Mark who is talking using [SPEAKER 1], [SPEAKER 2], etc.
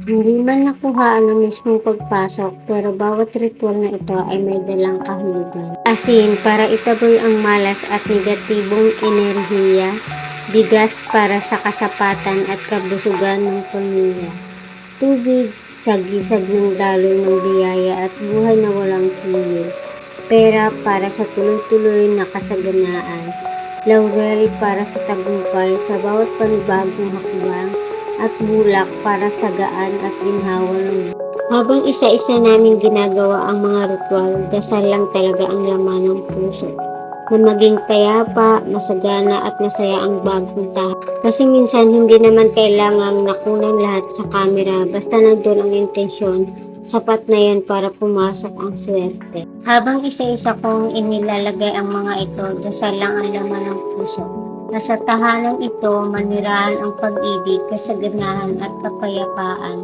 [SPEAKER 1] Hindi man nakuhaan ang mismong pagpasok, pero bawat ritual na ito ay may dalang kahulugan. Asin para itaboy ang malas at negatibong enerhiya, bigas para sa kasapatan at kabusugan ng pamilya, tubig sa gisag ng daloy ng biyaya at buhay na walang tigil, pera para sa tuloy-tuloy na kasaganaan, laurel para sa tagumpay sa bawat panibagong hakbang, at bulak para sa gaan at ginhawa ng buhay. Habang isa-isa namin ginagawa ang mga ritual, dasal lang talaga ang laman ng puso. Na maging payapa, masagana at masaya ang bagong tahanan. Kasi minsan hindi naman kailangang nakunan lahat sa camera, basta nandun ang intensyon, sapat na yan para pumasok ang swerte. Habang isa-isa kong inilalagay ang mga ito, dasal lang ang laman ng puso. Nasa tahanan ito, manirahan ang pag-ibig, kasaganahan at kapayapaan.